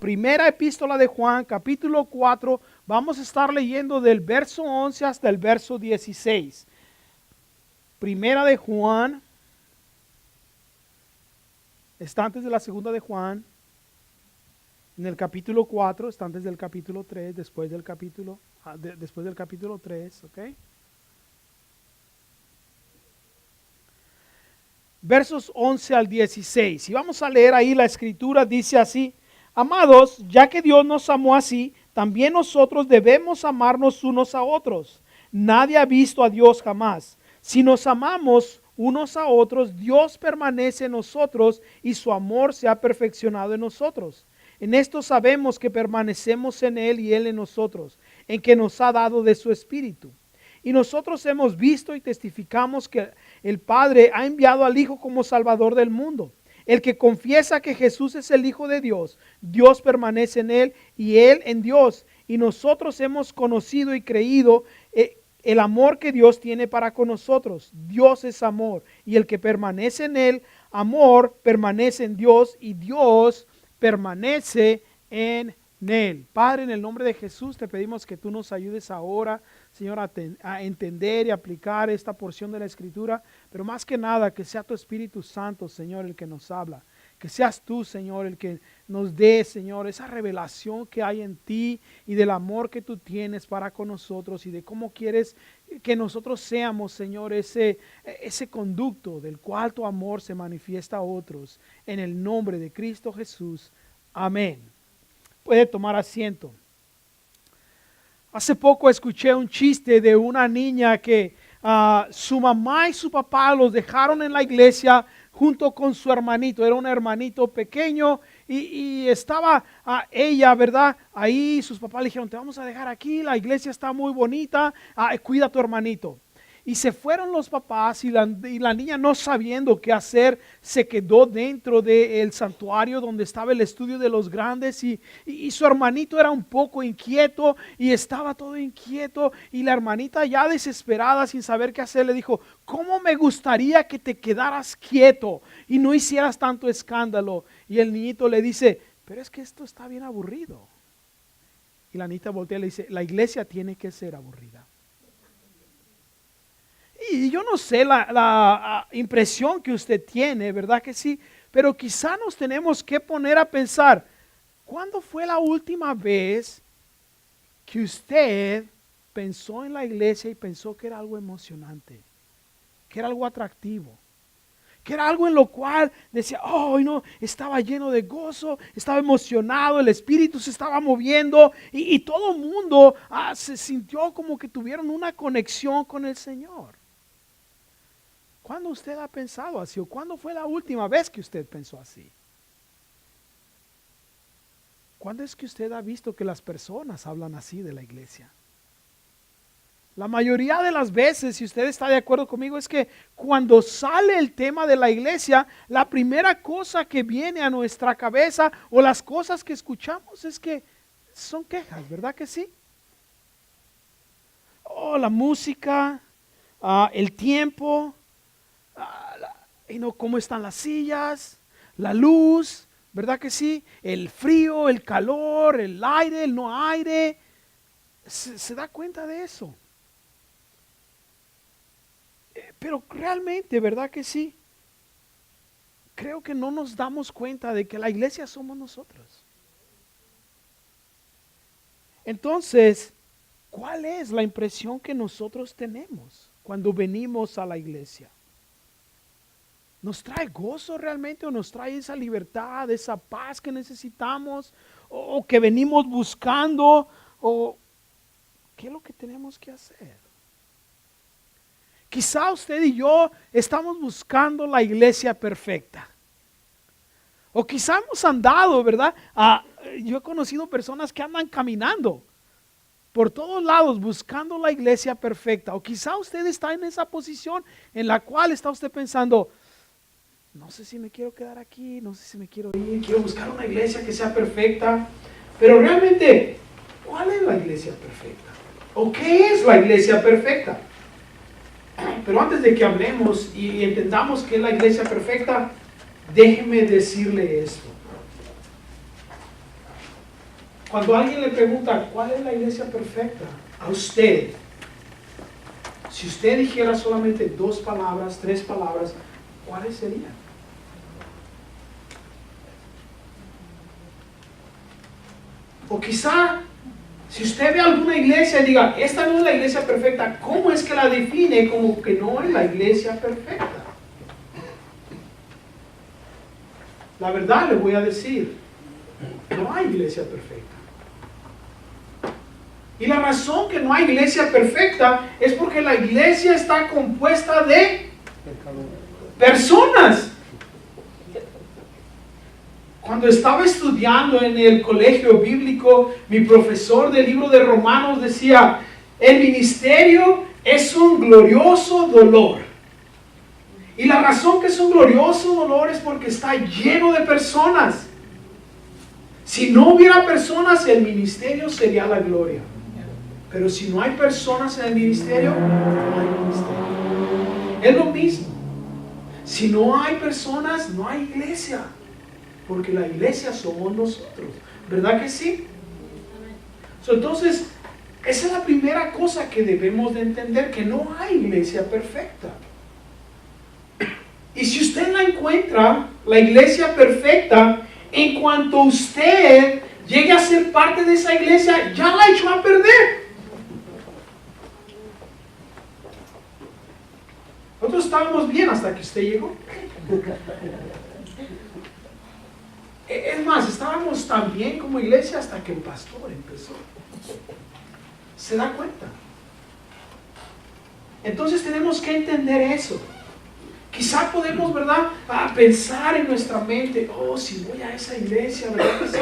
primera epístola de Juan, capítulo 4, vamos a estar leyendo del verso 11 hasta el verso 16. Primera de Juan, está antes de la segunda de Juan, en el capítulo 4, está antes del capítulo 3, después del capítulo 3, ¿ok? Versos 11 al 16. Y vamos a leer ahí la escritura, dice así: Amados, ya que Dios nos amó así, también nosotros debemos amarnos unos a otros. Nadie ha visto a Dios jamás. Si nos amamos unos a otros, Dios permanece en nosotros y su amor se ha perfeccionado en nosotros. En esto sabemos que permanecemos en Él y Él en nosotros, en que nos ha dado de su Espíritu. Y nosotros hemos visto y testificamos que el Padre ha enviado al Hijo como Salvador del mundo. El que confiesa que Jesús es el Hijo de Dios, Dios permanece en Él y Él en Dios. Y nosotros hemos conocido y creído el amor que Dios tiene para con nosotros. Dios es amor, y el que permanece en Él, amor, permanece en Dios y Dios permanece en Él. Padre, en el nombre de Jesús te pedimos que tú nos ayudes ahora, Señor, a entender y aplicar esta porción de la Escritura, pero más que nada que sea tu Espíritu Santo, Señor, el que nos habla. Que seas tú, Señor, el que nos dé, Señor, esa revelación que hay en ti y del amor que tú tienes para con nosotros y de cómo quieres que nosotros seamos, Señor, ese conducto del cual tu amor se manifiesta a otros. En el nombre de Cristo Jesús. Amén. Puede tomar asiento. Hace poco escuché un chiste de una niña que su mamá y su papá los dejaron en la iglesia junto con su hermanito. Era un hermanito pequeño y estaba ella, ¿verdad? Ahí sus papás le dijeron: te vamos a dejar aquí, la iglesia está muy bonita, cuida a tu hermanito. Y se fueron los papás y la niña, no sabiendo qué hacer, se quedó dentro del santuario donde estaba el estudio de los grandes y su hermanito era un poco inquieto y estaba todo inquieto, y la hermanita, ya desesperada sin saber qué hacer, le dijo: ¿cómo me gustaría que te quedaras quieto y no hicieras tanto escándalo? Y el niñito le dice: pero es que esto está bien aburrido. Y la niñita voltea y le dice: la iglesia tiene que ser aburrida. Y yo no sé la impresión que usted tiene, ¿verdad que sí? Pero quizá nos tenemos que poner a pensar: ¿cuándo fue la última vez que usted pensó en la iglesia y pensó que era algo emocionante, que era algo atractivo, que era algo en lo cual decía: oh, no, estaba lleno de gozo, estaba emocionado, el espíritu se estaba moviendo y todo el mundo se sintió como que tuvieron una conexión con el Señor? ¿Cuándo usted ha pensado así? ¿O cuándo fue la última vez que usted pensó así? ¿Cuándo es que usted ha visto que las personas hablan así de la iglesia? La mayoría de las veces, si usted está de acuerdo conmigo, es que cuando sale el tema de la iglesia, la primera cosa que viene a nuestra cabeza o las cosas que escuchamos es que son quejas, ¿verdad que sí? Oh, la música, el tiempo, cómo están las sillas, la luz, ¿verdad que sí? El frío, el calor, el aire, el no aire. Se da cuenta de eso. Pero realmente, ¿verdad que sí? Creo que no nos damos cuenta de que la iglesia somos nosotros. Entonces, ¿cuál es la impresión que nosotros tenemos cuando venimos a la iglesia? ¿Nos trae gozo realmente o nos trae esa libertad, esa paz que necesitamos o que venimos buscando? ¿O qué es lo que tenemos que hacer? Quizá usted y yo estamos buscando la iglesia perfecta. O quizá hemos andado, ¿verdad? Yo he conocido personas que andan caminando por todos lados buscando la iglesia perfecta. O quizá usted está en esa posición en la cual está usted pensando: no sé si me quiero quedar aquí, no sé si me quiero ir, quiero buscar una iglesia que sea perfecta. Pero realmente, ¿cuál es la iglesia perfecta? ¿O qué es la iglesia perfecta? Pero antes de que hablemos y entendamos qué es la iglesia perfecta, déjeme decirle esto. Cuando alguien le pregunta, ¿cuál es la iglesia perfecta? A usted, si usted dijera solamente 2 palabras, 3 palabras, ¿cuáles serían? O quizá, si usted ve alguna iglesia y diga, esta no es la iglesia perfecta, ¿cómo es que la define como que no es la iglesia perfecta? La verdad le voy a decir, no hay iglesia perfecta. Y la razón que no hay iglesia perfecta es porque la iglesia está compuesta de personas. Cuando estaba estudiando en el colegio bíblico, mi profesor del libro de Romanos decía, el ministerio es un glorioso dolor. Y la razón que es un glorioso dolor es porque está lleno de personas. Si no hubiera personas, el ministerio sería la gloria. Pero si no hay personas en el ministerio, no hay ministerio. Es lo mismo. Si no hay personas, no hay iglesia. Porque la iglesia somos nosotros. ¿Verdad que sí? Entonces, esa es la primera cosa que debemos de entender, que no hay iglesia perfecta. Y si usted la encuentra, la iglesia perfecta, en cuanto usted llegue a ser parte de esa iglesia, ya la echó a perder. Nosotros estábamos bien hasta que usted llegó. Es más, estábamos tan bien como iglesia hasta que el pastor empezó. ¿Se da cuenta? Entonces tenemos que entender eso. Quizá podemos, ¿verdad?, pensar en nuestra mente, oh, si voy a esa iglesia, ¿verdad que sí?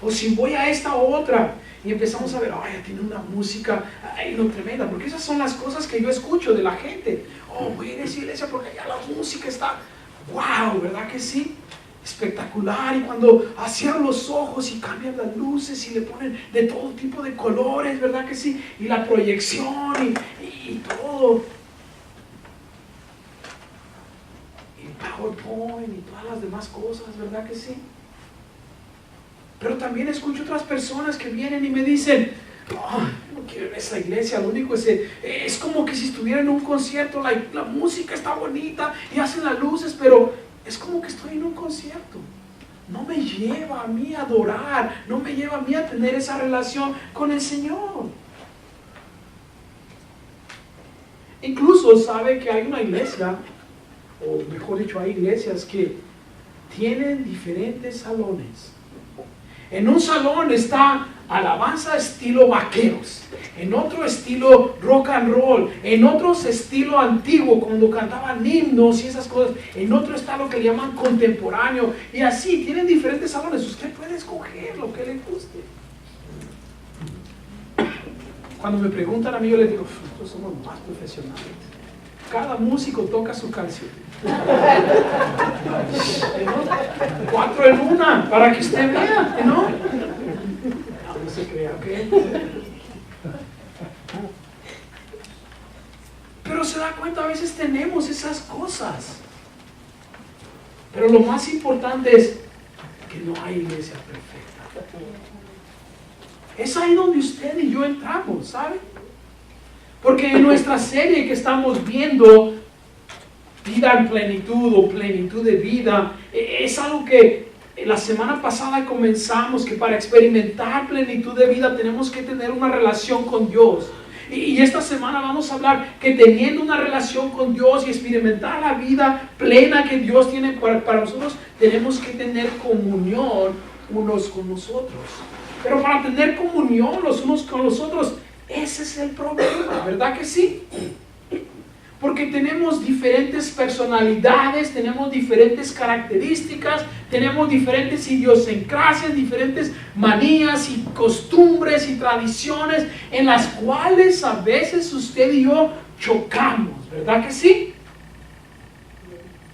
O si voy a esta otra. Y empezamos a ver, ay, tiene una música, ay, no, tremenda. Porque esas son las cosas que yo escucho de la gente. Oh, voy a ir a esa iglesia porque allá la música está, wow, ¿verdad que sí? Espectacular. Y cuando cierran los ojos y cambian las luces y le ponen de todo tipo de colores, ¿verdad que sí? Y la proyección y todo. PowerPoint y todas las demás cosas, ¿verdad que sí? Pero también escucho otras personas que vienen y me dicen, oh, no quiero ir a esa iglesia, lo único es como que si estuviera en un concierto, la música está bonita y hacen las luces, pero es como que estoy en un concierto. No me lleva a mí a adorar, no me lleva a mí a tener esa relación con el Señor. Incluso sabe que hay una iglesia, o mejor dicho, hay iglesias que tienen diferentes salones. En un salón está alabanza estilo vaqueros, en otro estilo rock and roll, en otros estilo antiguo, cuando cantaban himnos y esas cosas, en otro está lo que le llaman contemporáneo, y así, tienen diferentes salones. Usted puede escoger lo que le guste. Cuando me preguntan a mí, yo les digo, nosotros somos más profesionales. Cada músico toca su canción. 4 en 1, para que usted vea, ¿no? No se crea, ¿ok? Pero se da cuenta, a veces tenemos esas cosas. Pero lo más importante es que no hay iglesia perfecta. Es ahí donde usted y yo entramos, ¿sabe? Porque en nuestra serie que estamos viendo, Vida en Plenitud o Plenitud de Vida, es algo que la semana pasada comenzamos, que para experimentar plenitud de vida tenemos que tener una relación con Dios. Y esta semana vamos a hablar que teniendo una relación con Dios y experimentar la vida plena que Dios tiene para nosotros, tenemos que tener comunión unos con nosotros. Pero para tener comunión los unos con los otros, ese es el problema, ¿verdad que sí? Porque tenemos diferentes personalidades, tenemos diferentes características, tenemos diferentes idiosincrasias, diferentes manías y costumbres y tradiciones en las cuales a veces usted y yo chocamos, ¿verdad que sí?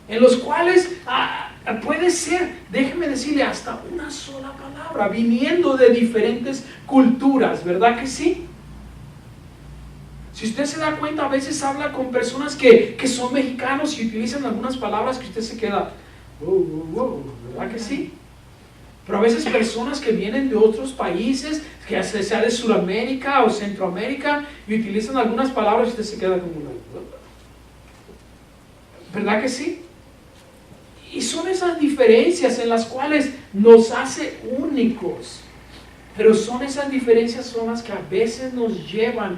En los cuales puede ser, déjeme decirle, hasta una sola palabra, viniendo de diferentes culturas, ¿verdad que sí? Si usted se da cuenta, a veces habla con personas que son mexicanos y utilizan algunas palabras que usted se queda, wow, ¿verdad que sí? Pero a veces personas que vienen de otros países, que sea de Sudamérica o Centroamérica, y utilizan algunas palabras y usted se queda como, ¿verdad que sí? Y son esas diferencias en las cuales nos hace únicos. Pero son esas diferencias son las que a veces nos llevan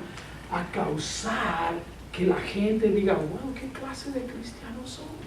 a causar que la gente diga, wow, ¿qué clase de cristianos son?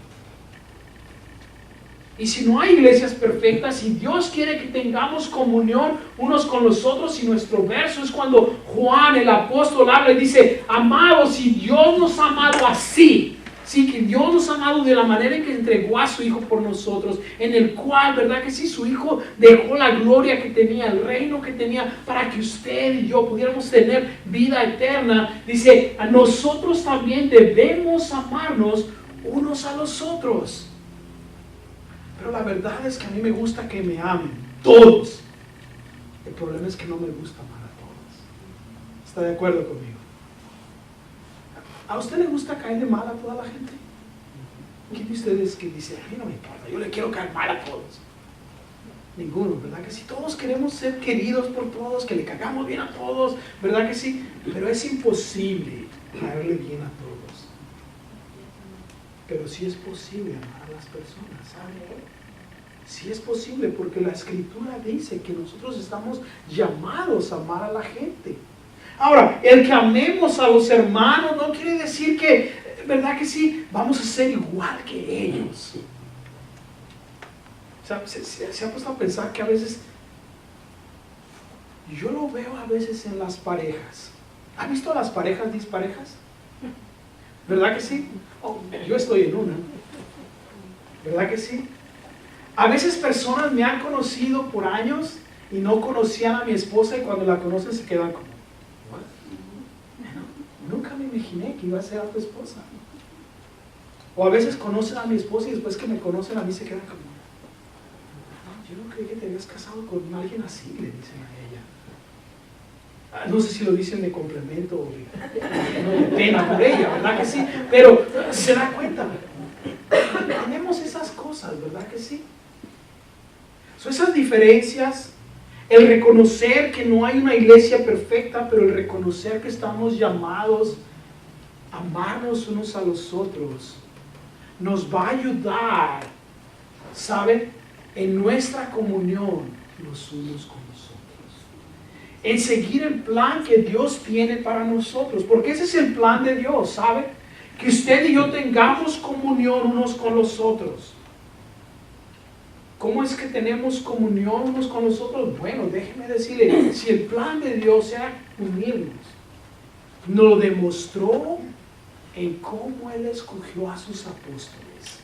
Y si no hay iglesias perfectas, si Dios quiere que tengamos comunión unos con los otros, y nuestro verso es cuando Juan el apóstol habla y dice, amados, si Dios nos ha amado así, sí, que Dios nos ha amado de la manera en que entregó a su Hijo por nosotros, en el cual, ¿verdad que sí? Su Hijo dejó la gloria que tenía, el reino que tenía, para que usted y yo pudiéramos tener vida eterna. Dice, a nosotros también debemos amarnos unos a los otros. Pero la verdad es que a mí me gusta que me amen, todos. El problema es que no me gusta amar a todos. ¿Está de acuerdo conmigo? ¿A usted le gusta caerle mal a toda la gente? ¿Quién de ustedes que dice, a mí no me importa, yo le quiero caer mal a todos? Ninguno, ¿verdad que sí? Todos queremos ser queridos por todos, que le cagamos bien a todos, ¿verdad que sí? Pero es imposible caerle bien a todos. Pero sí es posible amar a las personas, ¿sabe? Sí es posible, porque la Escritura dice que nosotros estamos llamados a amar a la gente. Ahora, el que amemos a los hermanos no quiere decir que, ¿verdad que sí? Vamos a ser igual que ellos. O sea, se ha puesto a pensar que a veces, yo lo veo a veces en las parejas. ¿Ha visto a las parejas disparejas? ¿Verdad que sí? Oh, yo estoy en una. ¿Verdad que sí? A veces personas me han conocido por años y no conocían a mi esposa, y cuando la conocen se quedan como, nunca me imaginé que iba a ser a tu esposa. O a veces conocen a mi esposa y después que me conocen a mí se quedan como, yo no creí que te habías casado con alguien así, le dicen a ella. No sé si lo dicen de complemento o de pena por ella, ¿verdad que sí? Pero se da cuenta. Tenemos esas cosas, ¿verdad que sí? Son esas diferencias. El reconocer que no hay una iglesia perfecta, pero el reconocer que estamos llamados a amarnos unos a los otros, nos va a ayudar, ¿sabe? En nuestra comunión los unos con los otros. En seguir el plan que Dios tiene para nosotros. Porque ese es el plan de Dios, ¿sabe? Que usted y yo tengamos comunión unos con los otros. ¿Cómo es que tenemos comunión unos con los otros? Bueno, déjeme decirle, si el plan de Dios era unirnos, nos lo demostró en cómo Él escogió a sus apóstoles.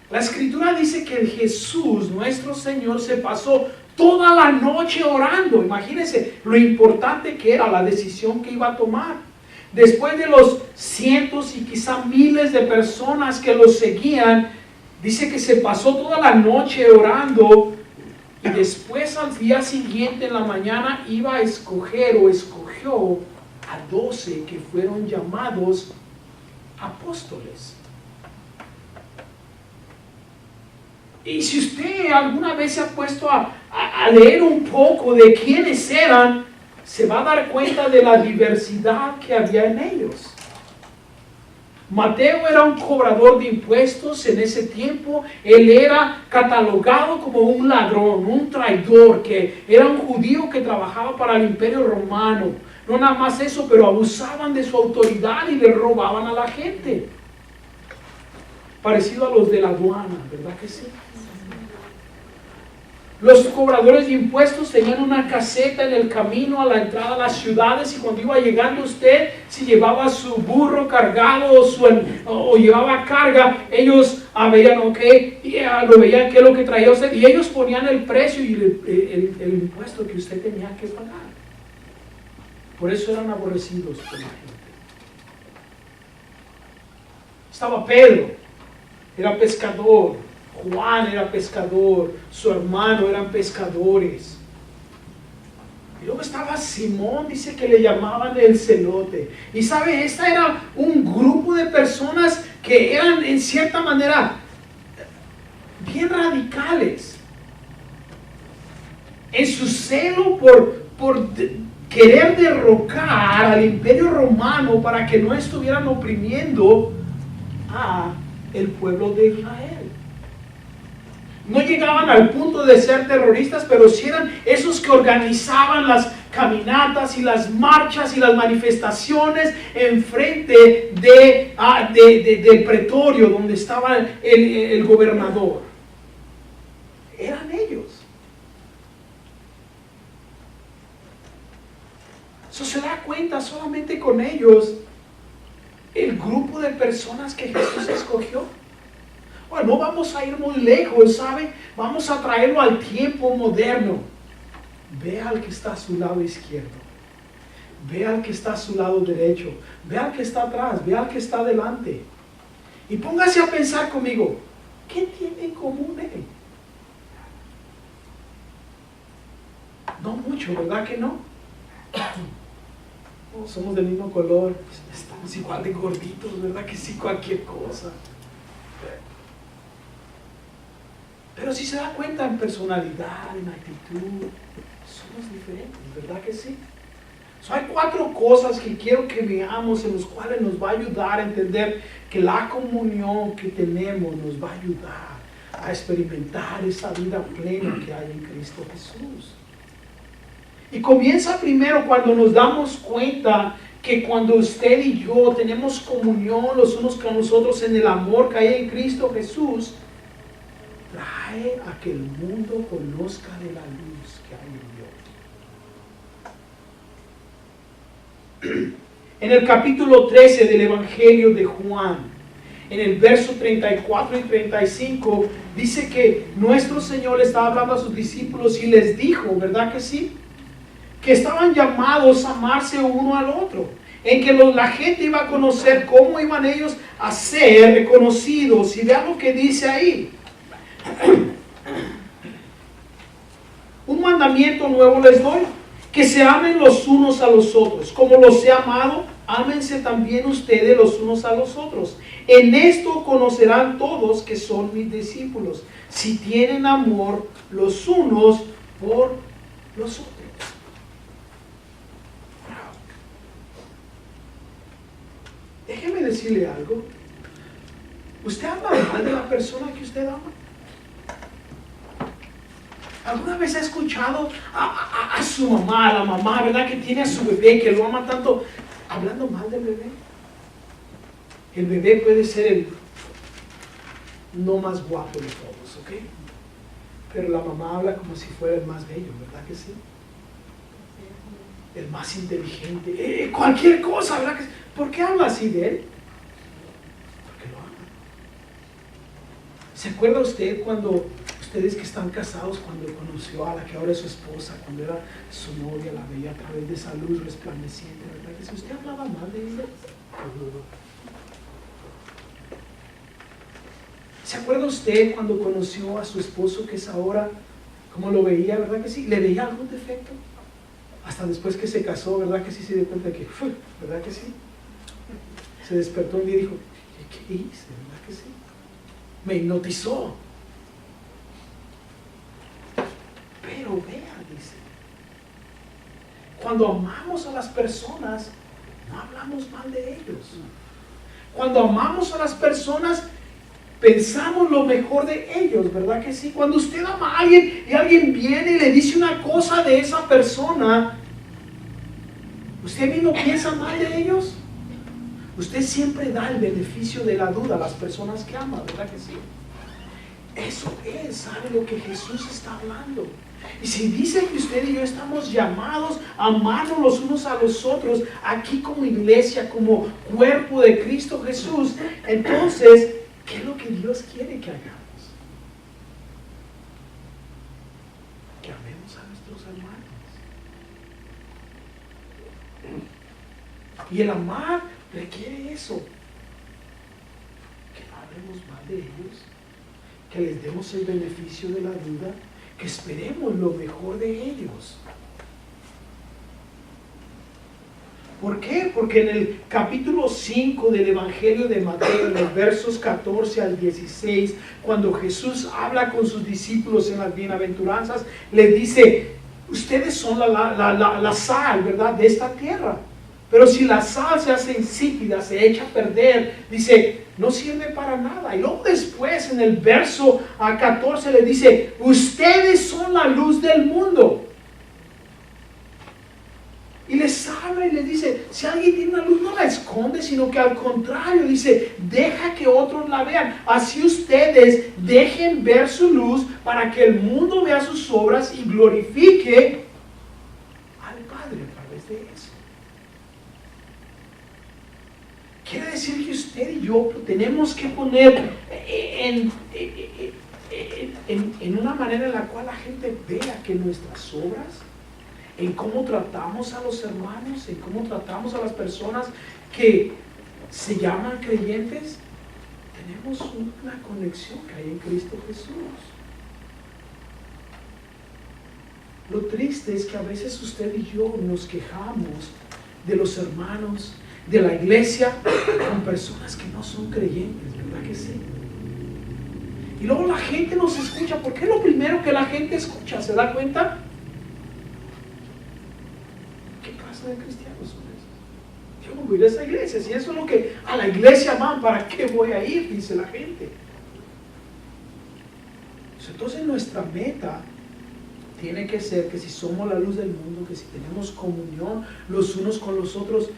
La Escritura dice que Jesús, nuestro Señor, se pasó toda la noche orando. Imagínense lo importante que era la decisión que iba a tomar. Después de los cientos y quizá miles de personas que lo seguían, dice que se pasó toda la noche orando, y después al día siguiente en la mañana iba a escoger o escogió a 12 que fueron llamados apóstoles. Y si usted alguna vez se ha puesto a leer un poco de quiénes eran, se va a dar cuenta de la diversidad que había en ellos. Mateo era un cobrador de impuestos en ese tiempo. Él era catalogado como un ladrón, un traidor, que era un judío que trabajaba para el Imperio Romano. No nada más eso, pero abusaban de su autoridad y le robaban a la gente. Parecido a los de la aduana, ¿verdad que sí? Los cobradores de impuestos tenían una caseta en el camino a la entrada a las ciudades, y cuando iba llegando usted, si llevaba su burro cargado o llevaba carga, ellos veían, lo veían qué es lo que traía usted, y ellos ponían el precio y el impuesto que usted tenía que pagar. Por eso eran aborrecidos por la gente. Estaba Pedro, era pescador. Juan era pescador, su hermano eran pescadores. Y luego estaba Simón, dice que le llamaban el celote. Y sabe, esta era un grupo de personas que eran en cierta manera bien radicales. en su celo por querer derrocar al imperio romano para que no estuvieran oprimiendo a el pueblo de Israel. No llegaban al punto de ser terroristas, pero sí eran esos que organizaban las caminatas y las marchas y las manifestaciones enfrente del pretorio donde estaba el gobernador. Eran ellos. Eso se da cuenta solamente con ellos el grupo de personas que Jesús escogió. Bueno, no vamos a ir muy lejos, ¿sabe? Vamos a traerlo al tiempo moderno. Vea al que está a su lado izquierdo. Vea al que está a su lado derecho. Vea al que está atrás. Vea al que está adelante. Y póngase a pensar conmigo, ¿qué tiene en común él? No mucho, ¿verdad que no? Oh, somos del mismo color, estamos igual de gorditos, ¿verdad que sí? Cualquier cosa. Pero si se da cuenta en personalidad, en actitud, somos diferentes, ¿verdad que sí? Hay 4 cosas que quiero que veamos en las cuales nos va a ayudar a entender que la comunión que tenemos nos va a ayudar a experimentar esa vida plena que hay en Cristo Jesús. Y comienza primero cuando nos damos cuenta que cuando usted y yo tenemos comunión los unos con los otros en el amor que hay en Cristo Jesús, trae a que el mundo conozca de la luz que hay en Dios. En el capítulo 13 del Evangelio de Juan, en el verso 34 y 35, dice que nuestro Señor le estaba hablando a sus discípulos y les dijo, ¿verdad que sí? Que estaban llamados a amarse uno al otro, en que la gente iba a conocer cómo iban ellos a ser reconocidos. Y vean lo que dice ahí. Un mandamiento nuevo les doy, que se amen los unos a los otros. Como los he amado, ámense también ustedes los unos a los otros. En esto conocerán todos que son mis discípulos, si tienen amor los unos por los otros. Déjeme decirle algo. ¿Usted habla mal de la persona que usted ama? ¿Alguna vez ha escuchado a su mamá, a la mamá, ¿verdad? Que tiene a su bebé, que lo ama tanto, hablando mal del bebé? El bebé puede ser el no más guapo de todos, ¿ok? Pero la mamá habla como si fuera el más bello, ¿verdad que sí? El más inteligente, cualquier cosa, ¿verdad que sí? ¿Por qué habla así de él? Porque lo ama. ¿Se acuerda usted cuando ustedes que están casados, cuando conoció a la que ahora es su esposa, cuando era su novia, la veía a través de esa luz resplandeciente, ¿verdad? Que si usted hablaba mal de ella, ¿se acuerda usted cuando conoció a su esposo que es ahora, cómo lo veía, ¿verdad que sí? ¿Le veía algún defecto? Hasta después que se casó, ¿verdad que sí se dio cuenta que, ¿verdad que sí? Se despertó un día y dijo, ¿qué hice? ¿Verdad que sí? Me hipnotizó. Pero vea, dice, cuando amamos a las personas, no hablamos mal de ellos. Cuando amamos a las personas, pensamos lo mejor de ellos, ¿verdad que sí? Cuando usted ama a alguien y alguien viene y le dice una cosa de esa persona, ¿usted mismo piensa mal de ellos? Usted siempre da el beneficio de la duda a las personas que ama, ¿verdad que sí? Eso es, ¿sabe lo que Jesús está hablando? Y si dice que usted y yo estamos llamados a amarnos los unos a los otros, aquí como iglesia, como cuerpo de Cristo Jesús, entonces, ¿qué es lo que Dios quiere que hagamos? Que amemos a nuestros hermanos. Y el amar requiere eso. Que no hablemos mal de ellos, que les demos el beneficio de la duda, que esperemos lo mejor de ellos. ¿Por qué? Porque en el capítulo 5 del Evangelio de Mateo, en los versos 14 al 16, cuando Jesús habla con sus discípulos en las bienaventuranzas, les dice, Ustedes son la sal, ¿verdad?, de esta tierra. Pero si la sal se hace insípida, se echa a perder, dice, no sirve para nada. Y luego después en el verso 14 le dice, ustedes son la luz del mundo. Y les habla y les dice, si alguien tiene una luz no la esconde, sino que al contrario dice, deja que otros la vean. Así ustedes dejen ver su luz para que el mundo vea sus obras y glorifique al Padre a través de eso. Quiere decir que usted y yo tenemos que poner en una manera en la cual la gente vea que nuestras obras, en cómo tratamos a los hermanos, en cómo tratamos a las personas que se llaman creyentes, tenemos una conexión que hay en Cristo Jesús. Lo triste es que a veces usted y yo nos quejamos de los hermanos, de la iglesia, con personas que no son creyentes, ¿verdad que sí? Y luego la gente nos escucha, porque es lo primero que la gente escucha, ¿se da cuenta? ¿Qué clase de cristianos son esos? Yo no voy a ir a esa iglesia, si eso es lo que a la iglesia van, ¿para qué voy a ir?, dice la gente. Entonces nuestra meta tiene que ser que si somos la luz del mundo, que si tenemos comunión los unos con los otros,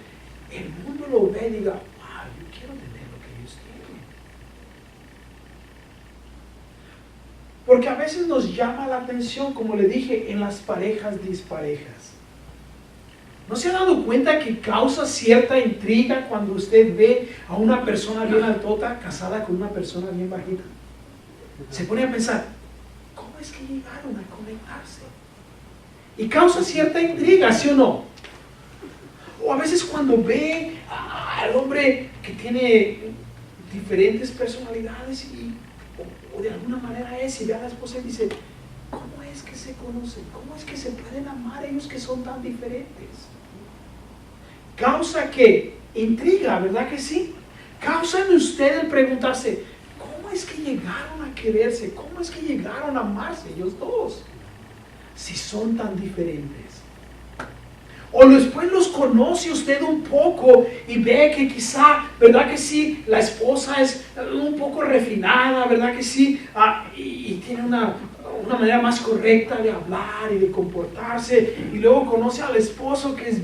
el mundo lo ve y diga, wow, yo quiero tener lo que ellos tienen. Porque a veces nos llama la atención, como le dije, en las parejas disparejas. ¿No se ha dado cuenta que causa cierta intriga cuando usted ve a una persona bien altota casada con una persona bien bajita? Se pone a pensar, ¿cómo es que llegaron a conectarse? Y causa cierta intriga, ¿sí o no? O a veces cuando ve al hombre que tiene diferentes personalidades o de alguna manera y ve a la esposa y dice, ¿cómo es que se conocen? ¿Cómo es que se pueden amar ellos que son tan diferentes? Causa que intriga, ¿verdad que sí? Causa en usted el preguntarse, ¿cómo es que llegaron a quererse? ¿Cómo es que llegaron a amarse ellos dos? Si son tan diferentes. O después los conoce usted un poco y ve que quizá, ¿verdad que sí?, la esposa es un poco refinada, ¿verdad que sí?, y tiene una manera más correcta de hablar y de comportarse, y luego conoce al esposo que es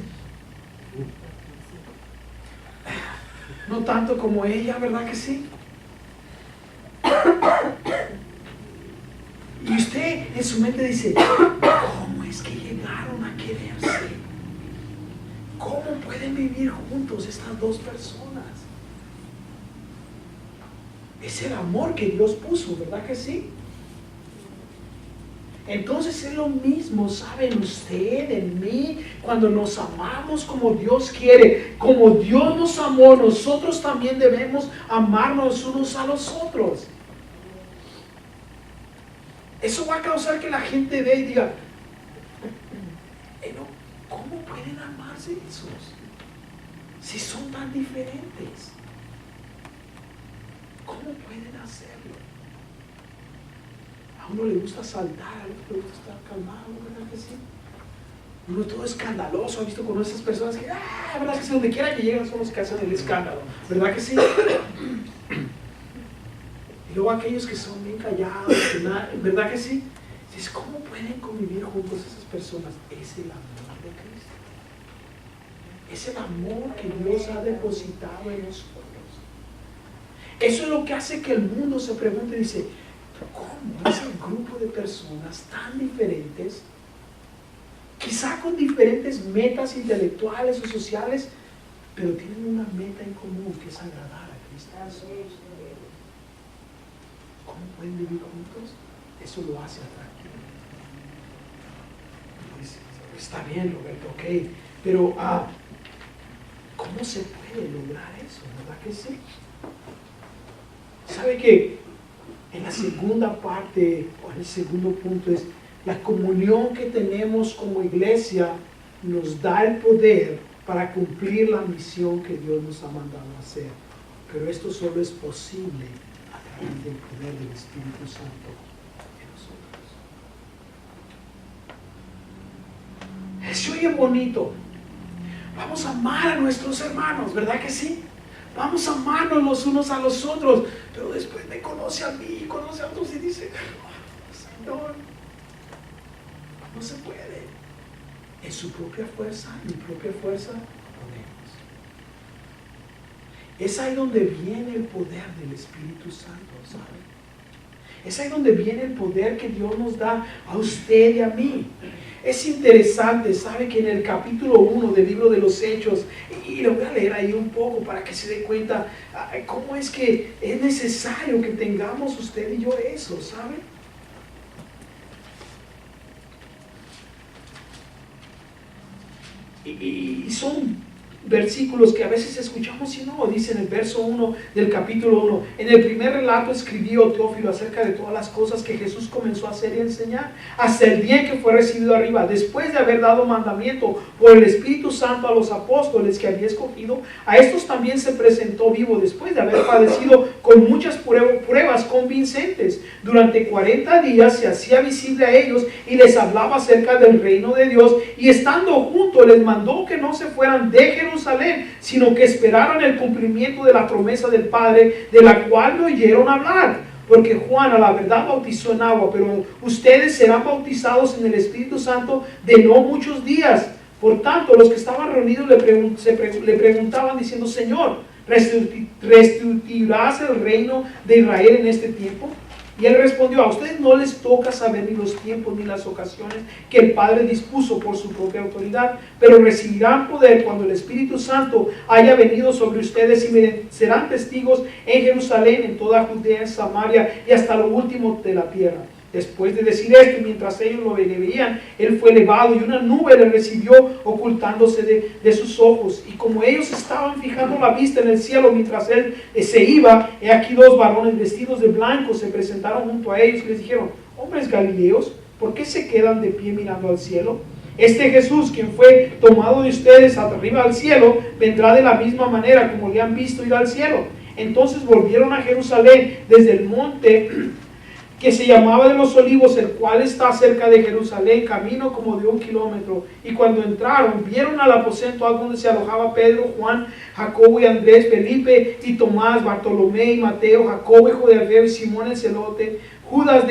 no tanto como ella, ¿verdad que sí? Y usted en su mente dice, ¿cómo es que llegaron a quererse? ¿Cómo pueden vivir juntos estas dos personas? Es el amor que Dios puso, ¿verdad que sí? Entonces es lo mismo, ¿saben usted, en mí? Cuando nos amamos como Dios quiere, como Dios nos amó, nosotros también debemos amarnos unos a los otros. Eso va a causar que la gente vea y diga, ¿cómo pueden amarse esos? Si son tan diferentes. ¿Cómo pueden hacerlo? A uno le gusta saltar, a otro le gusta estar calmado, ¿verdad que sí? Uno todo escandaloso, ha visto con esas personas que, ¿verdad que sí? Donde quiera que lleguen son los que hacen el escándalo, ¿verdad que sí? Y luego aquellos que son bien callados, ¿verdad que sí? Dices, ¿cómo pueden convivir juntos esas personas? Es el amor de Cristo. Es el amor que Dios ha depositado en nosotros. Eso es lo que hace que el mundo se pregunte y dice, ¿cómo ese grupo de personas tan diferentes, quizá con diferentes metas intelectuales o sociales, pero tienen una meta en común que es agradar a Cristo? ¿Cómo pueden vivir juntos? Eso lo hace atractivo. Pues, está bien, Roberto, ok, pero ¿cómo se puede lograr eso? ¿Verdad que sí? ¿Sabe que en la segunda parte, o en el segundo punto, es la comunión que tenemos como iglesia nos da el poder para cumplir la misión que Dios nos ha mandado a hacer? Pero esto solo es posible a través del poder del Espíritu Santo en nosotros. Se oye bonito. Vamos a amar a nuestros hermanos, ¿verdad que sí? Vamos a amarnos los unos a los otros. Pero después me conoce a mí, conoce a otros y dice, oh, Señor, no se puede. En su propia fuerza, mi propia fuerza, podemos. Es ahí donde viene el poder del Espíritu Santo, ¿sabe? Es ahí donde viene el poder que Dios nos da a usted y a mí. Es interesante, ¿sabe? Que en el capítulo 1 del libro de los Hechos, y lo voy a leer ahí un poco para que se dé cuenta cómo es que es necesario que tengamos usted y yo eso, ¿sabe? Y son versículos que a veces escuchamos y no, dice en el verso 1 del capítulo 1, en el primer relato escribió Teófilo acerca de todas las cosas que Jesús comenzó a hacer y enseñar, hasta el día en que fue recibido arriba, después de haber dado mandamiento por el Espíritu Santo a los apóstoles que había escogido, a estos también se presentó vivo después de haber padecido con muchas pruebas convincentes. Durante 40 días se hacía visible a ellos y les hablaba acerca del reino de Dios, y estando juntos les mandó que no se fueran de Jerusalén, sino que esperaran el cumplimiento de la promesa del Padre, de la cual me oyeron hablar. Porque Juan a la verdad bautizó en agua, pero ustedes serán bautizados en el Espíritu Santo de no muchos días. Por tanto, los que estaban reunidos le preguntaban diciendo, Señor, ¿restituirás el reino de Israel en este tiempo? Y él respondió, a ustedes no les toca saber ni los tiempos ni las ocasiones que el Padre dispuso por su propia autoridad, pero recibirán poder cuando el Espíritu Santo haya venido sobre ustedes, y serán testigos en Jerusalén, en toda Judea, en Samaria y hasta lo último de la tierra. Después de decir esto, mientras ellos lo veían, él fue elevado y una nube le recibió ocultándose de sus ojos. Y como ellos estaban fijando la vista en el cielo mientras él se iba, he aquí dos varones vestidos de blanco se presentaron junto a ellos y les dijeron, hombres galileos, ¿por qué se quedan de pie mirando al cielo? Este Jesús, quien fue tomado de ustedes arriba al cielo, vendrá de la misma manera como le han visto ir al cielo. Entonces volvieron a Jerusalén desde el monte que se llamaba de los Olivos, el cual está cerca de Jerusalén, camino como de 1 kilómetro. Y cuando entraron, vieron al aposento donde se alojaba Pedro, Juan, Jacobo y Andrés, Felipe y Tomás, Bartolomé y Mateo, Jacobo hijo de Alfeo y Simón el celote, Judas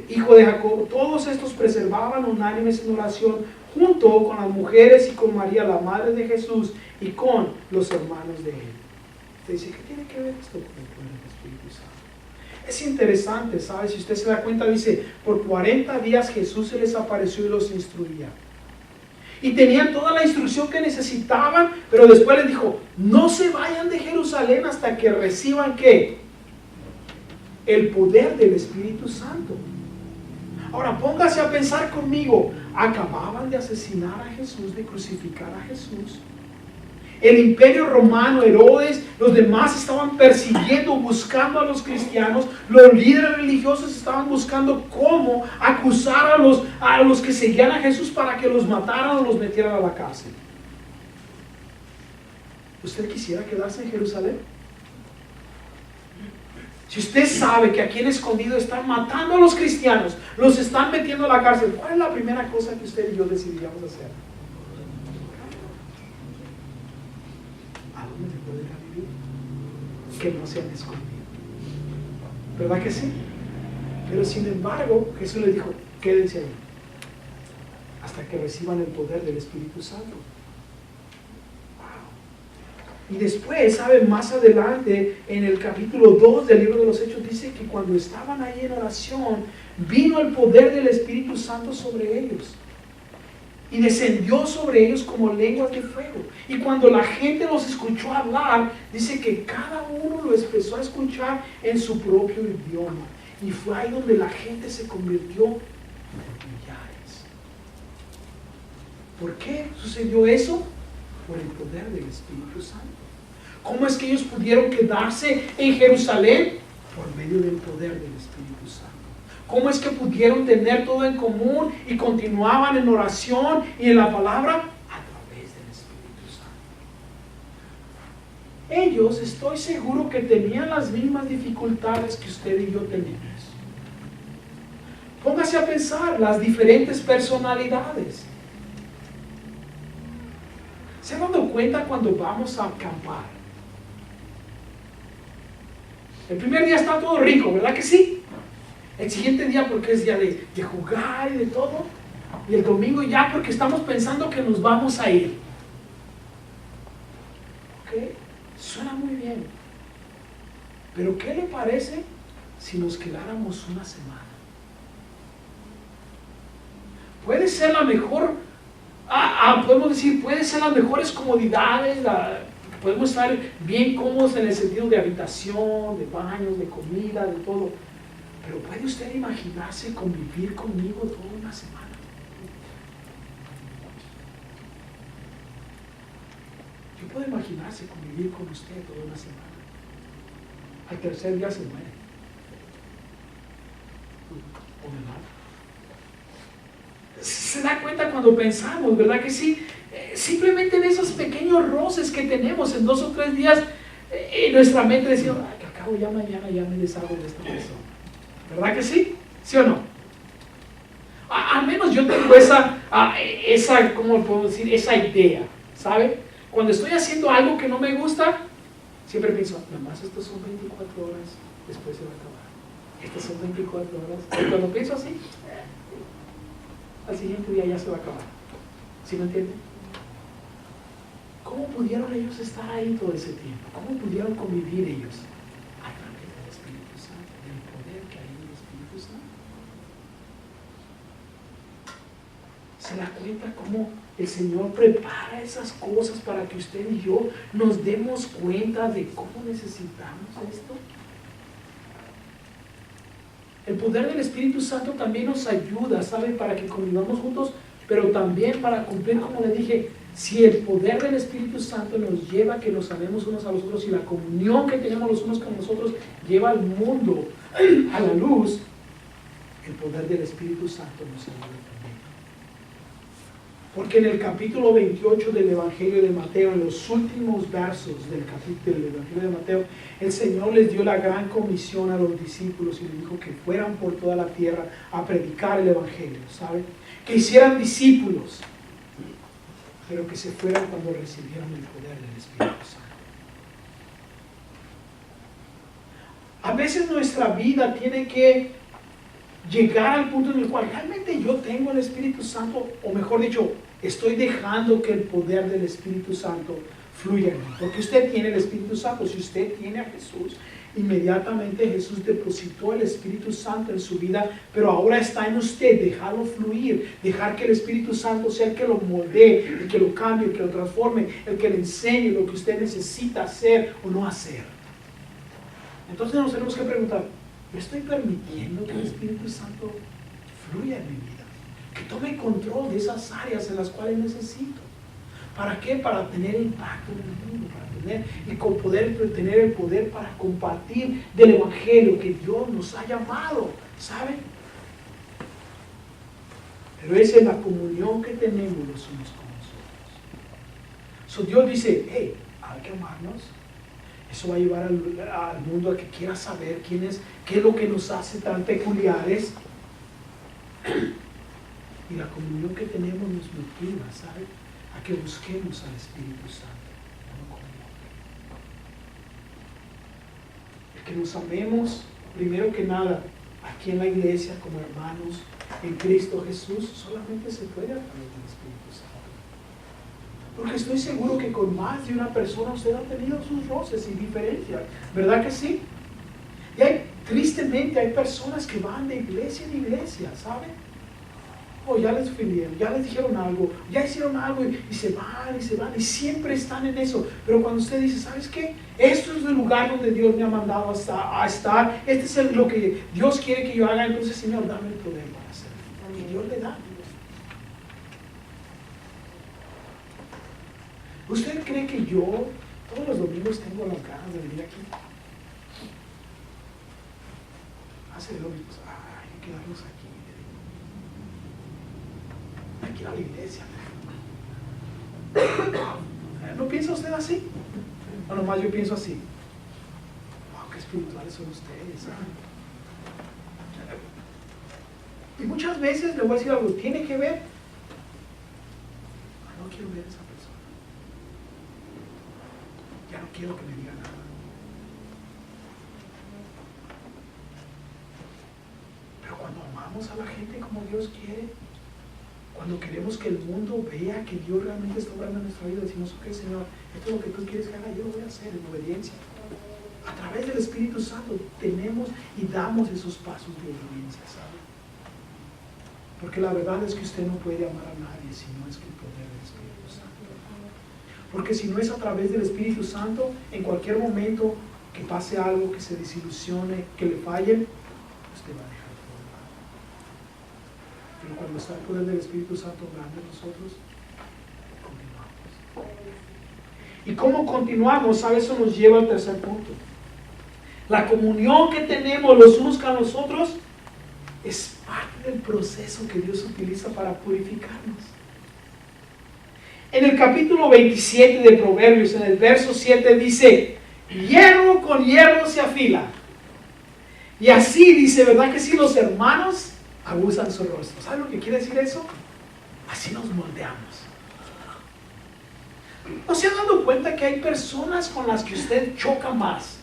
hijo de Jacobo. Todos estos preservaban unánimes en oración, junto con las mujeres y con María, la madre de Jesús, y con los hermanos de él. Usted dice, ¿qué tiene que ver esto con el poder del Espíritu Santo? Es interesante, ¿sabe? Si usted se da cuenta, dice, por 40 días Jesús se les apareció y los instruía. Y tenían toda la instrucción que necesitaban, pero después les dijo, no se vayan de Jerusalén hasta que reciban, ¿qué? El poder del Espíritu Santo. Ahora, póngase a pensar conmigo, acababan de asesinar a Jesús, de crucificar a Jesús. El imperio romano, Herodes, los demás estaban persiguiendo, buscando a los cristianos. Los líderes religiosos estaban buscando cómo acusar a los que seguían a Jesús para que los mataran o los metieran a la cárcel. ¿Usted quisiera quedarse en Jerusalén? Si usted sabe que aquí en escondido están matando a los cristianos, los están metiendo a la cárcel, ¿cuál es la primera cosa que usted y yo decidiríamos hacer? Que no sean escondidos. ¿Verdad que sí? Pero sin embargo, Jesús les dijo, quédense ahí hasta que reciban el poder del Espíritu Santo. Wow. Y después, ¿saben? Más adelante, en el capítulo 2 del libro de los Hechos, dice que cuando estaban ahí en oración, vino el poder del Espíritu Santo sobre ellos. Y descendió sobre ellos como lenguas de fuego. Y cuando la gente los escuchó hablar, dice que cada uno lo empezó a escuchar en su propio idioma. Y fue ahí donde la gente se convirtió en millares. ¿Por qué sucedió eso? Por el poder del Espíritu Santo. ¿Cómo es que ellos pudieron quedarse en Jerusalén? Por medio del poder del Espíritu Santo. ¿Cómo es que pudieron tener todo en común y continuaban en oración y en la palabra? A través del Espíritu Santo. Ellos, estoy seguro que tenían las mismas dificultades que usted y yo tenemos. Póngase a pensar las diferentes personalidades. ¿Se han dado cuenta cuando vamos a acampar? El primer día está todo rico, ¿verdad que sí? El siguiente día porque es día de jugar y de todo. Y el domingo ya porque estamos pensando que nos vamos a ir. ¿Ok? Suena muy bien. Pero ¿qué le parece si nos quedáramos una semana? Puede ser la mejor, podemos decir, puede ser las mejores comodidades, podemos estar bien cómodos en el sentido de habitación, de baños, de comida, de todo. Pero ¿puede usted imaginarse convivir conmigo toda una semana? Yo puedo imaginarse convivir con usted toda una semana. Al tercer día se muere. ¿O verdad? Se da cuenta cuando pensamos, ¿verdad que sí? Simplemente en esos pequeños roces que tenemos en 2 o 3 días, en nuestra mente decimos, que acabo ya mañana, ya me deshago de esta persona. ¿Verdad que sí? ¿Sí o no? Al menos yo tengo esa, ¿cómo puedo decir? Esa idea, ¿sabe? Cuando estoy haciendo algo que no me gusta, siempre pienso, nomás estos son 24 horas, después se va a acabar. Estas son 24 horas. Y cuando pienso así, al siguiente día ya se va a acabar. ¿Sí me entienden? ¿Cómo pudieron ellos estar ahí todo ese tiempo? ¿Cómo pudieron convivir ellos? A través del Espíritu Santo, del poder que hay en el Espíritu Santo. ¿Se da cuenta cómo el Señor prepara esas cosas para que usted y yo nos demos cuenta de cómo necesitamos esto? El poder del Espíritu Santo también nos ayuda, ¿sabe? Para que convivamos juntos, pero también para cumplir, como le dije, si el poder del Espíritu Santo nos lleva a que nos amemos unos a los otros y la comunión que tenemos los unos con los otros lleva al mundo a la luz, el poder del Espíritu Santo nos ayuda también. Porque en el capítulo 28 del Evangelio de Mateo, en los últimos versos del capítulo del Evangelio de Mateo, el Señor les dio la gran comisión a los discípulos y les dijo que fueran por toda la tierra a predicar el Evangelio, ¿sabe? Que hicieran discípulos, pero que se fueran cuando recibieran el poder del Espíritu Santo. A veces nuestra vida tiene que llegar al punto en el cual realmente yo tengo el Espíritu Santo, o mejor dicho, estoy dejando que el poder del Espíritu Santo fluya en mí. Porque usted tiene el Espíritu Santo. Si usted tiene a Jesús, inmediatamente Jesús depositó el Espíritu Santo en su vida, pero ahora está en usted dejarlo fluir, dejar que el Espíritu Santo sea el que lo moldee, el que lo cambie, el que lo transforme, el que le enseñe lo que usted necesita hacer o no hacer. Entonces nos tenemos que preguntar, ¿yo estoy permitiendo que el Espíritu Santo fluya en mi vida? Que tome control de esas áreas en las cuales necesito. ¿Para qué? Para tener impacto en el mundo, para tener el poder para compartir del Evangelio que Dios nos ha llamado, ¿saben? Pero esa es la comunión que tenemos los unos con los otros. Dios dice, hey, hay que amarnos. Eso va a llevar al mundo a que quiera saber quién es, qué es lo que nos hace tan peculiares. Y la comunión que tenemos nos motiva, ¿sabe? A que busquemos al Espíritu Santo. El que nos amemos, primero que nada, aquí en la iglesia, como hermanos, en Cristo Jesús, solamente se puede a través del Espíritu Santo. Porque estoy seguro que con más de una persona usted ha tenido sus roces y diferencias, ¿verdad que sí? Y tristemente hay personas que van de iglesia en iglesia, ¿sabe? O ya les ofendieron, ya les dijeron algo, ya hicieron algo y se van y siempre están en eso. Pero cuando usted dice, ¿sabes qué? Esto es el lugar donde Dios me ha mandado a estar, este es lo que Dios quiere que yo haga, entonces Señor, dame el poder para hacerlo. Y Dios le da. ¿Usted cree que yo todos los domingos tengo las ganas de venir aquí? Hace lo mismo, hay que quedarnos aquí. Hay que ir a la iglesia. ¿No piensa usted así? O nomás yo pienso así. Wow, qué espirituales son ustedes. Y muchas veces le voy a decir algo, tiene que ver. No quiero ver a esa persona. quiero que me diga nada. Pero cuando amamos a la gente como Dios quiere, cuando queremos que el mundo vea que Dios realmente está obrando en nuestra vida, decimos, ok, Señor, esto es lo que tú quieres que haga, yo lo voy a hacer en obediencia. A través del Espíritu Santo tenemos y damos esos pasos de obediencia, ¿sabe? Porque la verdad es que usted no puede amar a nadie si no es que el poder del Espíritu Santo. Porque si no es a través del Espíritu Santo, en cualquier momento que pase algo, que se desilusione, que le fallen, usted va a dejar todo de lado. Pero cuando está el poder del Espíritu Santo obrando en nosotros, continuamos. ¿Y cómo continuamos? ¿Sabe? Eso nos lleva al tercer punto. La comunión que tenemos los unos con los otros es parte del proceso que Dios utiliza para purificarnos. En el capítulo 27 de Proverbios, en el verso 7 dice, hierro con hierro se afila. Y así dice, ¿verdad que sí? Los hermanos abusan su rostro. ¿Sabe lo que quiere decir eso? Así nos moldeamos. ¿No se han dado cuenta que hay personas con las que usted choca más?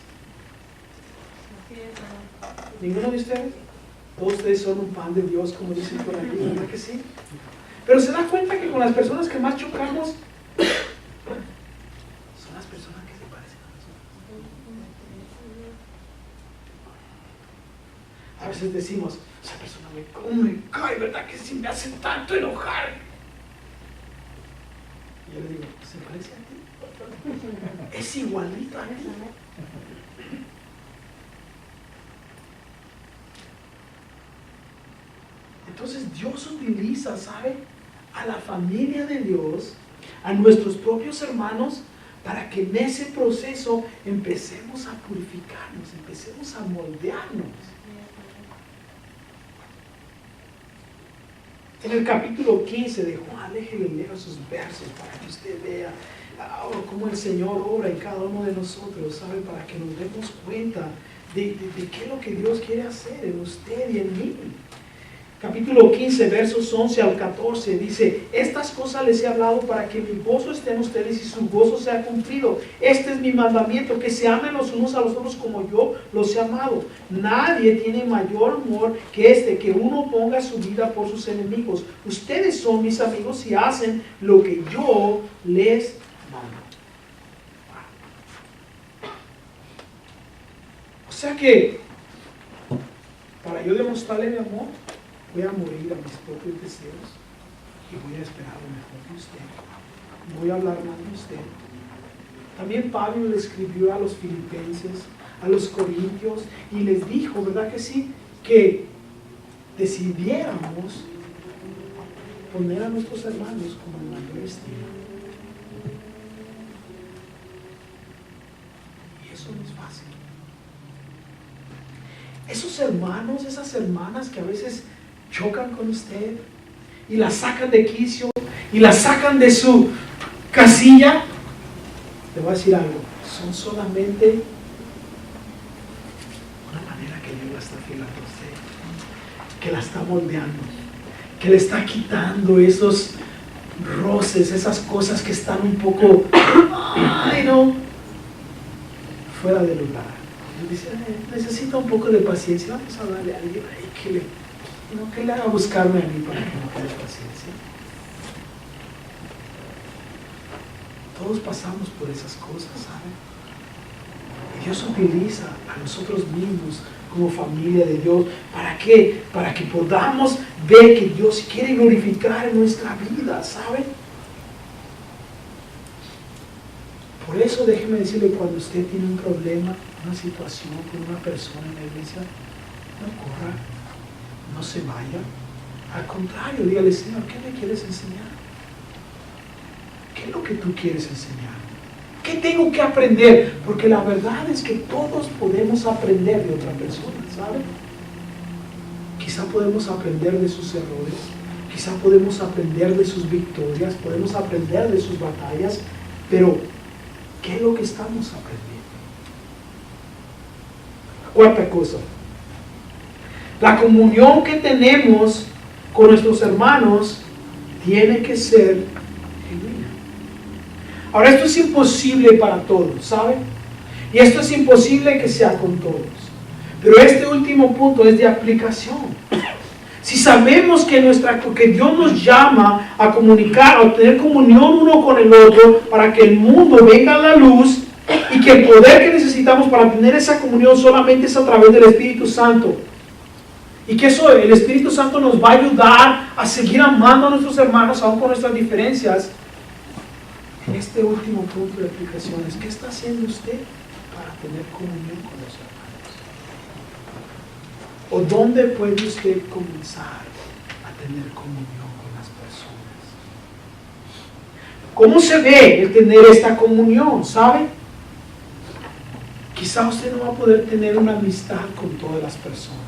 ¿Ninguno de ustedes? Todos ustedes son un pan de Dios, como dicen por aquí, ¿verdad que sí? Pero se da cuenta que con las personas que más chocamos son las personas que se parecen a nosotros. A veces decimos, esa persona me cae, ¿verdad que sí? Me hace tanto enojar. Y yo le digo, ¿se parece a ti? Es igualito a ti. Entonces Dios utiliza, ¿sabe? A la familia de Dios, a nuestros propios hermanos, para que en ese proceso empecemos a purificarnos, empecemos a moldearnos. En el capítulo 15 de Juan, déjeme leer esos versos para que usted vea cómo el Señor obra en cada uno de nosotros, ¿sabe? Para que nos demos cuenta de qué es lo que Dios quiere hacer en usted y en mí. Capítulo 15, versos 11 al 14, dice, estas cosas les he hablado para que mi gozo esté en ustedes y su gozo sea cumplido. Este es mi mandamiento, que se amen los unos a los otros como yo los he amado. Nadie tiene mayor amor que este, que uno ponga su vida por sus enemigos. Ustedes son mis amigos si hacen lo que yo les mando. O sea que, para yo demostrarle mi amor, voy a morir a mis propios deseos y voy a esperar lo mejor de usted. Voy a hablar mal de usted. También Pablo le escribió a los filipenses, a los corintios, y les dijo, ¿verdad que sí? Que decidiéramos poner a nuestros hermanos como el mayor estima. Y eso no es fácil. Esos hermanos, esas hermanas que a veces chocan con usted y la sacan de quicio y la sacan de su casilla, le voy a decir algo, son solamente una manera que Dios la está afilando a usted, que la está moldeando, que le está quitando esos roces, esas cosas que están un poco, ay no, fuera de lugar. Dice, necesita un poco de paciencia, vamos a hablarle a alguien ahí que le haga buscarme a mí para que no tenga paciencia. Todos pasamos por esas cosas, ¿saben? Y Dios utiliza a nosotros mismos como familia de Dios. ¿Para qué? Para que podamos ver que Dios quiere glorificar en nuestra vida, ¿saben? Por eso déjeme decirle, cuando usted tiene un problema, una situación con una persona en la iglesia, no corra, no se vaya. Al contrario, dígale, Señor, ¿qué me quieres enseñar? ¿Qué es lo que tú quieres enseñar? ¿Qué tengo que aprender? Porque la verdad es que todos podemos aprender de otra persona, ¿saben? Quizá podemos aprender de sus errores, quizá podemos aprender de sus victorias, podemos aprender de sus batallas, pero ¿qué es lo que estamos aprendiendo? Cuarta cosa, la comunión que tenemos con nuestros hermanos tiene que ser genuina. Ahora, esto es imposible para todos, ¿sabe? Y esto es imposible que sea con todos. Pero este último punto es de aplicación. Si sabemos que Dios nos llama a comunicar, a tener comunión uno con el otro, para que el mundo venga a la luz, y que el poder que necesitamos para tener esa comunión solamente es a través del Espíritu Santo. Y que eso, el Espíritu Santo nos va a ayudar a seguir amando a nuestros hermanos, aún con nuestras diferencias. En este último punto de aplicación es, ¿qué está haciendo usted para tener comunión con los hermanos? ¿O dónde puede usted comenzar a tener comunión con las personas? ¿Cómo se ve el tener esta comunión? ¿Sabe? Quizá usted no va a poder tener una amistad con todas las personas.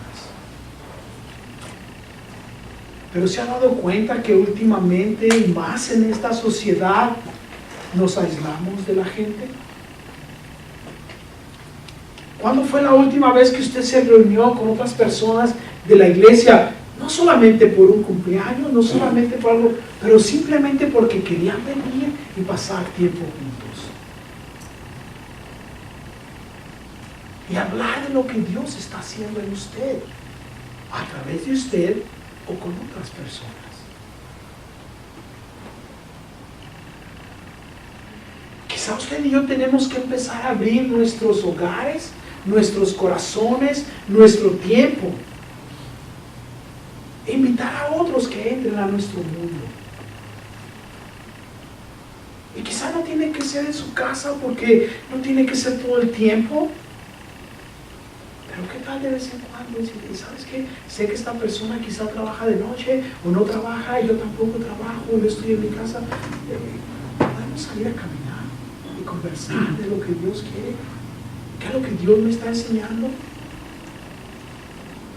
Pero se ha dado cuenta que últimamente, y más en esta sociedad, nos aislamos de la gente. ¿Cuándo fue la última vez que usted se reunió con otras personas de la iglesia? No solamente por un cumpleaños, no solamente por algo, pero simplemente porque querían venir y pasar tiempo juntos. Y hablar de lo que Dios está haciendo en usted, a través de usted o con otras personas. Quizá usted y yo tenemos que empezar a abrir nuestros hogares, nuestros corazones, nuestro tiempo, e invitar a otros que entren a nuestro mundo. Y quizá no tiene que ser en su casa, porque no tiene que ser todo el tiempo. Pero ¿qué tal de vez en cuando? Y ¿sabes qué? Sé que esta persona quizá trabaja de noche o no trabaja, y yo tampoco trabajo, yo estoy en mi casa. Podemos salir a caminar y conversar de lo que Dios quiere. ¿Qué es lo que Dios me está enseñando?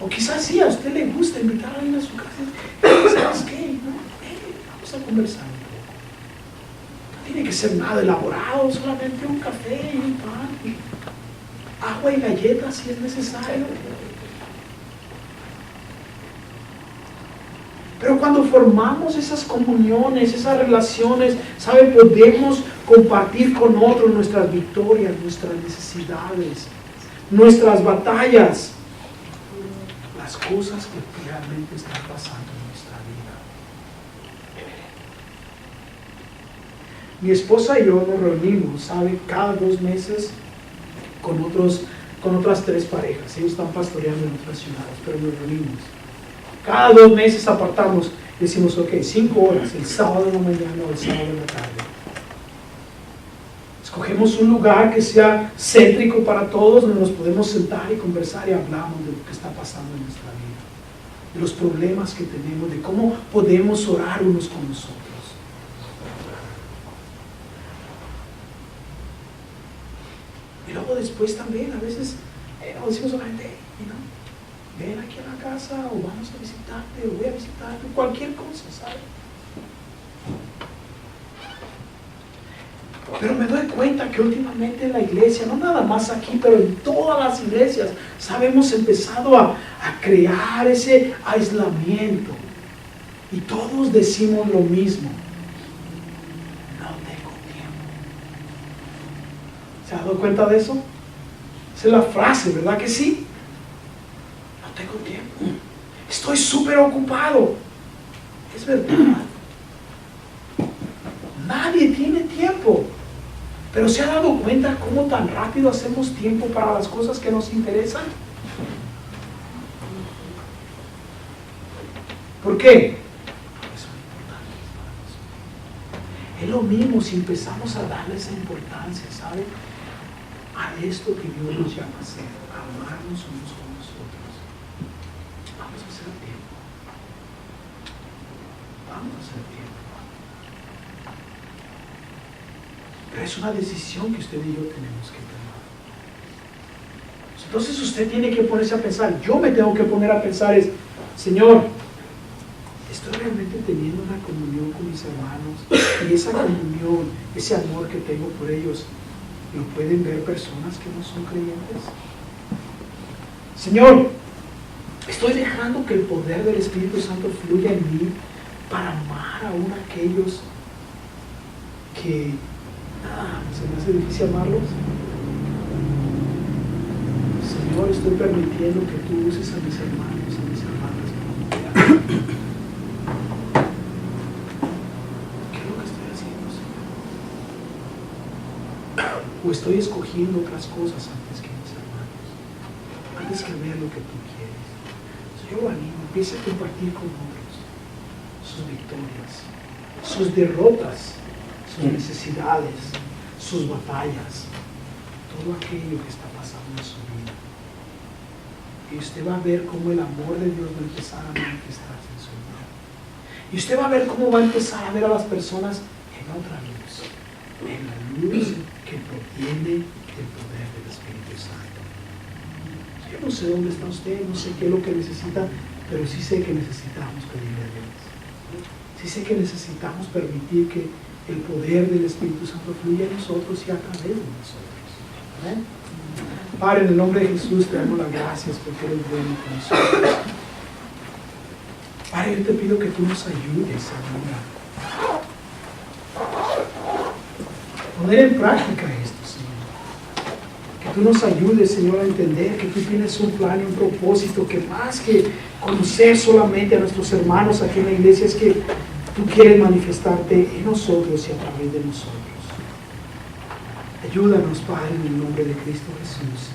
O quizás sí, a usted le gusta invitar a alguien a su casa. ¿Sabes qué? Vamos a conversar un poco. No tiene que ser nada elaborado, solamente un café y un pan, y agua y galletas si es necesario. Pero cuando formamos esas comuniones, esas relaciones, ¿sabe? Podemos compartir con otros nuestras victorias, nuestras necesidades, nuestras batallas, las cosas que realmente están pasando en nuestra vida. Mi esposa y yo nos reunimos, ¿sabe? Cada 2 meses con otras 3 parejas. Ellos están pastoreando en otras ciudades, pero nos reunimos. Cada 2 meses apartamos, decimos, ok, 5 horas, el sábado de la mañana o el sábado de la tarde. Escogemos un lugar que sea céntrico para todos, donde nos podemos sentar y conversar y hablamos de lo que está pasando en nuestra vida, de los problemas que tenemos, de cómo podemos orar unos con nosotros. Y luego después también, a veces, nos decimos a la gente, ven aquí a la casa, o vamos a visitarte, o voy a visitarte, cualquier cosa, ¿sabes? Pero me doy cuenta que últimamente en la iglesia, no nada más aquí, pero en todas las iglesias, hemos empezado a crear ese aislamiento. Y todos decimos lo mismo. No tengo tiempo. ¿Se ha dado cuenta de eso? Esa es la frase, ¿verdad que sí? No tengo tiempo. Estoy súper ocupado. Es verdad. Nadie tiene tiempo. Pero ¿se ha dado cuenta cómo tan rápido hacemos tiempo para las cosas que nos interesan? ¿Por qué? Porque son importantes para nosotros. Es lo mismo si empezamos a darle esa importancia, ¿sabe? A esto que Dios nos llama a hacer, a amarnos unos con nosotros. Vamos a hacer tiempo. Vamos a hacer tiempo. Pero es una decisión que usted y yo tenemos que tomar. Entonces usted tiene que ponerse a pensar, yo me tengo que poner a pensar Señor, ¿estoy realmente teniendo una comunión con mis hermanos? Y esa comunión, ese amor que tengo por ellos, ¿lo pueden ver personas que no son creyentes? Señor, ¿estoy dejando que el poder del Espíritu Santo fluya en mí para amar aún a aquellos que Se me hace difícil amarlos. Señor, estoy permitiendo que tú uses a mis hermanos, a mis hermanas para apoyar. ¿Qué es lo que estoy haciendo, Señor? O estoy escogiendo otras cosas antes que mis hermanos, antes que ver lo que tú quieres. Yo lo animo, empiece a compartir con otros sus victorias, sus derrotas, sus necesidades, sus batallas, todo aquello que está pasando en su vida. Y usted va a ver cómo el amor de Dios va a empezar a manifestarse en su vida. Y usted va a ver cómo va a empezar a ver a las personas en otra luz, en la luz que proviene del poder del Espíritu Santo. Yo no sé dónde está usted, no sé qué es lo que necesita, pero sí sé que necesitamos pedirle a Dios. Sí sé que necesitamos permitir que el poder del Espíritu Santo fluya en nosotros y a través de nosotros. ¿Amén? Padre, en el nombre de Jesús te damos las gracias porque eres bueno con nosotros. Padre, yo te pido que tú nos ayudes, Señor, a poner en práctica esto, Señor. Que tú nos ayudes, Señor, a entender que tú tienes un plan y un propósito que más que conocer solamente a nuestros hermanos aquí en la iglesia es que tú quieres manifestarte en nosotros y a través de nosotros. Ayúdanos, Padre, en el nombre de Cristo Jesús.